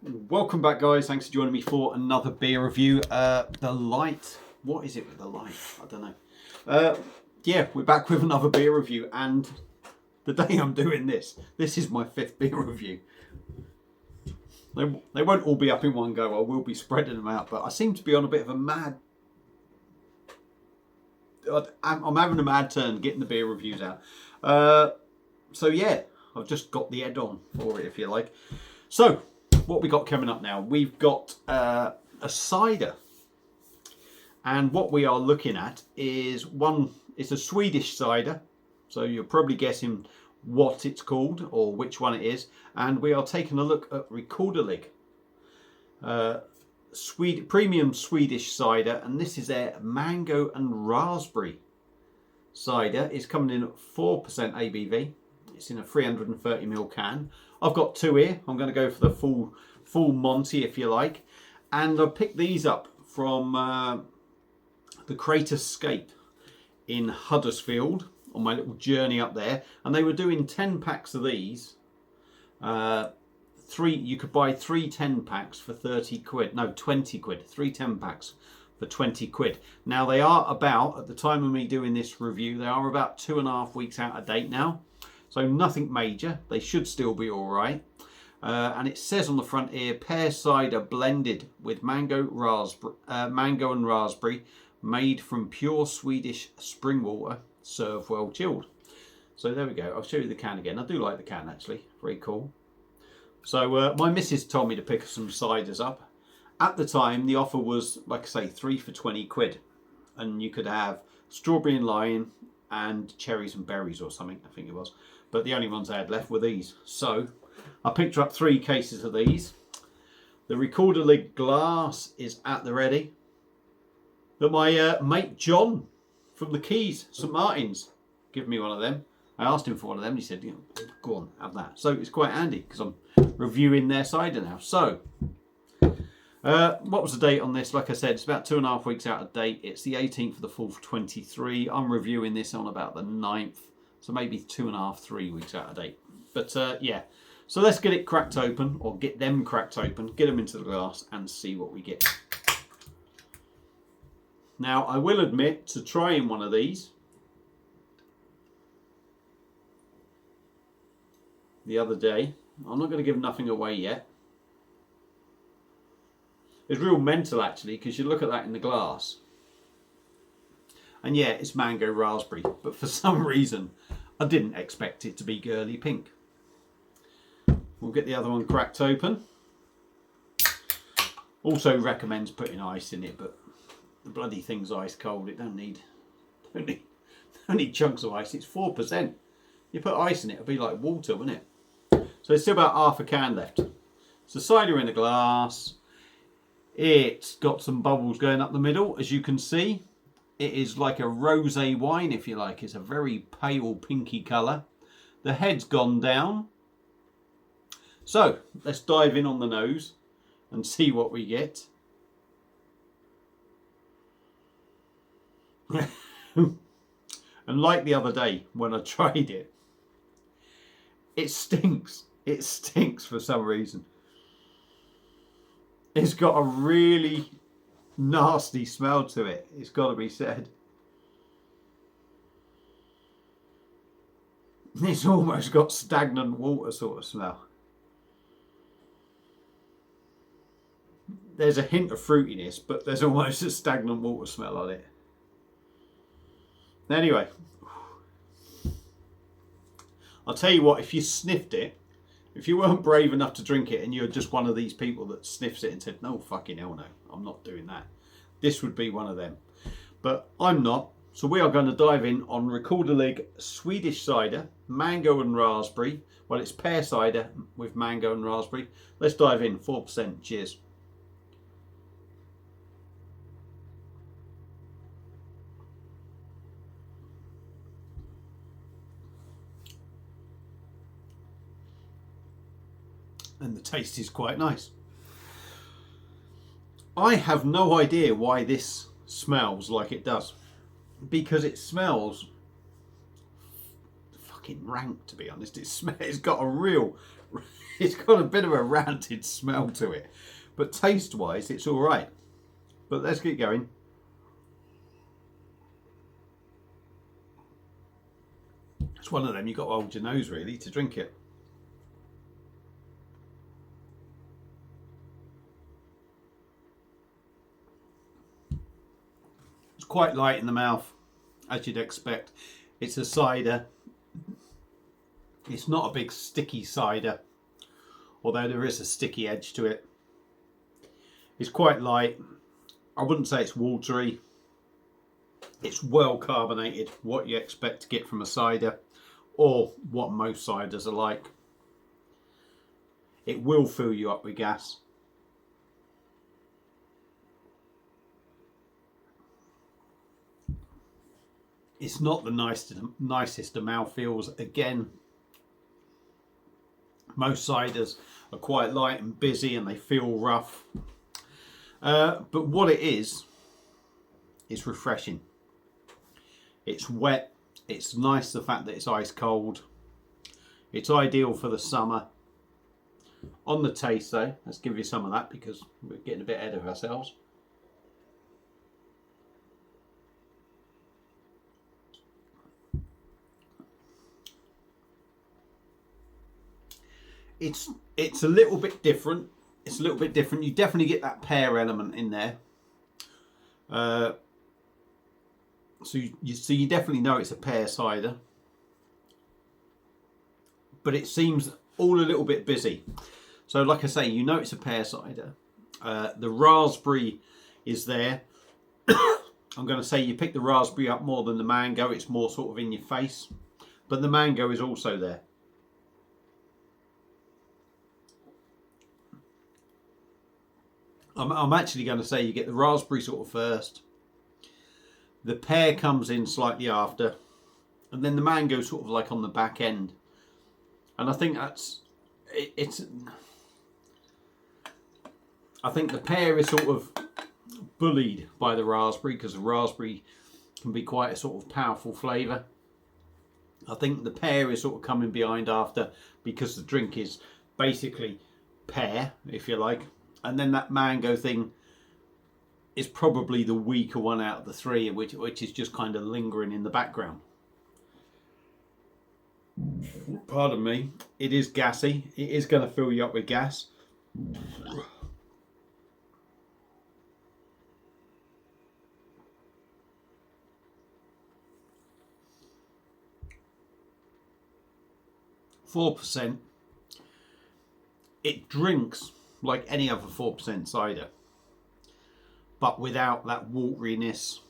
Welcome back, guys. Thanks for joining me for another beer review. The light, what is it with the light? I don't know. Yeah, we're back with another beer review, and the day I'm doing this is my 5th beer review. They won't all be up in one go. I will be spreading them out, but I seem to be on a bit of a mad... I'm having a mad turn getting the beer reviews out. So yeah, I've just got the head on for it, if you like. So, what we got coming up now? We've got a cider, and what we are looking at is it's a Swedish cider, so you're probably guessing what it's called or which one it is, and we are taking a look at Rekorderlig, premium Swedish cider, and this is their mango and raspberry cider. It's coming in at 4% ABV. It's in a 330ml can. I've got 2 here. I'm going to go for the full Monty, if you like. And I picked these up from the Rekorderlig in Huddersfield on my little journey up there. And they were doing 10 packs of these. You could buy 3 10 packs for 30 quid. No, 20 quid. 3 10 packs for 20 quid. Now they are about, at the time of me doing this review, they are about 2.5 weeks out of date now. So nothing major. They should still be all right. And it says on the front here, pear cider blended with mango and raspberry, made from pure Swedish spring water, served well chilled. So there we go. I'll show you the can again. I do like the can, actually. Very cool. So my missus told me to pick some ciders up. At the time, the offer was, like I say, 3 for 20 quid. And you could have strawberry and lime and cherries and berries or something, I think it was. But the only ones I had left were these. So I picked up 3 cases of these. The Rekorderlig glass is at the ready. But my mate John from the Keys, St Martin's, gave me one of them. I asked him for one of them. He said, go on, have that. So it's quite handy because I'm reviewing their cider now. So what was the date on this? Like I said, it's about 2.5 weeks out of date. It's the 18th of the 4th, 23. I'm reviewing this on about the 9th. So maybe 2.5, 3 weeks out of date. But yeah, so let's get it cracked open, or get them cracked open, get them into the glass and see what we get. Now, I will admit to trying one of these the other day. I'm not going to give nothing away yet. It's real mental, actually, because you look at that in the glass. And yeah, it's mango raspberry, but for some reason, I didn't expect it to be girly pink. We'll get the other one cracked open. Also recommends putting ice in it, but the bloody thing's ice cold. It don't need chunks of ice. It's 4%. You put ice in it, it'll be like water, wouldn't it? So it's still about half a can left. So cider in the glass. It's got some bubbles going up the middle, as you can see. It is like a rosé wine, if you like. It's a very pale pinky colour. The head's gone down. So, let's dive in on the nose and see what we get. And like the other day when I tried it, it stinks. It stinks for some reason. It's got a really nasty smell to it, it's got to be said. It's almost got stagnant water sort of smell. There's a hint of fruitiness, but there's almost a stagnant water smell on it. Anyway, I'll tell you what, if you sniffed it, if you weren't brave enough to drink it and you're just one of these people that sniffs it and said, no fucking hell no, I'm not doing that, this would be one of them. But I'm not. So we are going to dive in on Rekorderlig Swedish cider, mango and raspberry. Well, it's pear cider with mango and raspberry. Let's dive in. 4%. Cheers. And the taste is quite nice. I have no idea why this smells like it does, because it smells fucking rank, to be honest. It's got a real it's got a bit of a rancid smell to it, but taste wise it's all right. But let's get going. It's one of them you've got to hold your nose really to drink it. It's quite light in the mouth, as you'd expect. It's a cider. It's not a big sticky cider, although there is a sticky edge to it. It's quite light. I wouldn't say it's watery. It's well carbonated, what you expect to get from a cider, or what most ciders are like. It will fill you up with gas. It's not the nicest of mouthfeels. Again, most ciders are quite light and busy and they feel rough. But what it is refreshing. It's wet. It's nice the fact that it's ice cold. It's ideal for the summer. On the taste though, let's give you some of that because we're getting a bit ahead of ourselves. It's a little bit different. It's a little bit different. You definitely get that pear element in there. So you definitely know it's a pear cider. But it seems all a little bit busy. So like I say, you know it's a pear cider. The raspberry is there. I'm going to say you pick the raspberry up more than the mango. It's more sort of in your face. But the mango is also there. I'm actually going to say you get the raspberry sort of first. The pear comes in slightly after. And then the mango sort of like on the back end. And I think that's... I think the pear is sort of bullied by the raspberry because the raspberry can be quite a sort of powerful flavour. I think the pear is sort of coming behind after because the drink is basically pear, if you like. And then that mango thing is probably the weaker one out of the three, which is just kind of lingering in the background. Pardon me. It is gassy. It is going to fill you up with gas. %. It drinks like any other 4% cider, but without that wateriness.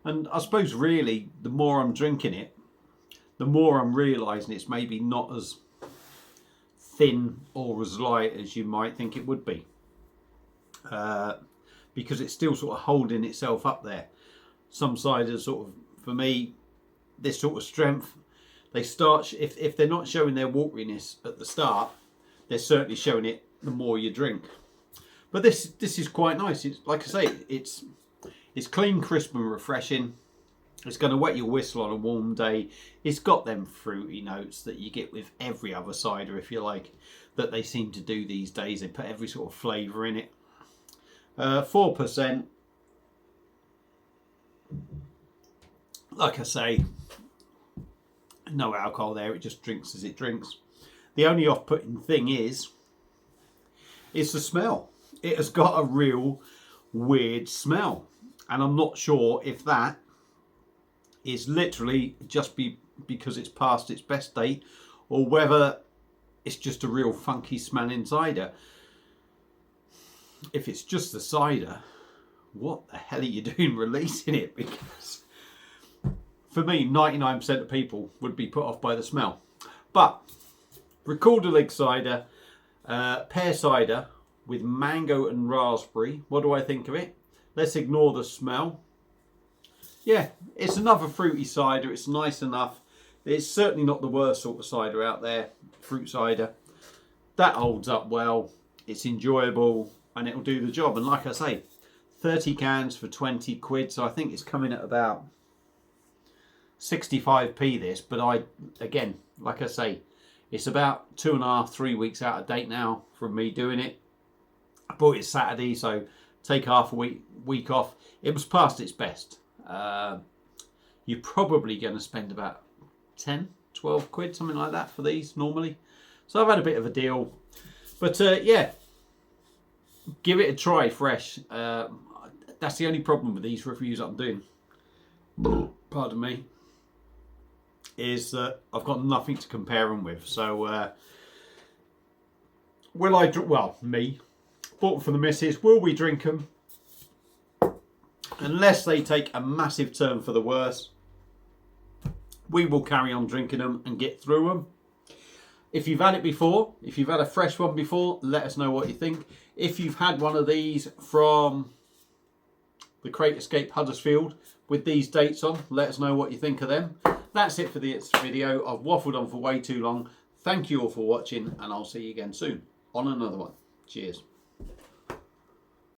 And I suppose really the more I'm drinking it, the more I'm realising it's maybe not as thin or as light as you might think it would be, because it's still sort of holding itself up there. Some ciders sort of, for me, this sort of strength, they start, if they're not showing their wateriness at the start, they're certainly showing it the more you drink. But this is quite nice. It's like I say, it's clean, crisp and refreshing. It's going to wet your whistle on a warm day. It's got them fruity notes that you get with every other cider, if you like, that they seem to do these days. They put every sort of flavour in it. 4%. Like I say, no alcohol there. It just drinks as it drinks. The only off-putting thing is the smell. It has got a real weird smell. And I'm not sure if that is literally just because it's past its best date, or whether it's just a real funky smelling cider. If it's just the cider, what the hell are you doing releasing it? Because for me, 99% of people would be put off by the smell. But Rekorderlig cider, pear cider with mango and raspberry. What do I think of it? Let's ignore the smell. Yeah, it's another fruity cider. It's nice enough. It's certainly not the worst sort of cider out there, fruit cider. That holds up well. It's enjoyable and it'll do the job. And like I say, 30 cans for 20 quid. So I think it's coming at about 65p this. But again, like I say, It's about 2.5, 3 weeks out of date now from me doing it. I bought it Saturday, so take half a week off. It was past its best. You're probably going to spend about 10, 12 quid, something like that for these normally. So I've had a bit of a deal. But yeah, give it a try fresh. That's the only problem with these reviews that I'm doing. Pardon me. Is that I've got nothing to compare them with. So will I, well, me, bought them for the missus. Will we drink them? Unless they take a massive turn for the worse, we will carry on drinking them and get through them. If you've had it before, if you've had a fresh one before, let us know what you think. If you've had one of these from the Crate Escape Huddersfield with these dates on, let us know what you think of them. That's it for this video. I've waffled on for way too long. Thank you all for watching, and I'll see you again soon on another one. Cheers.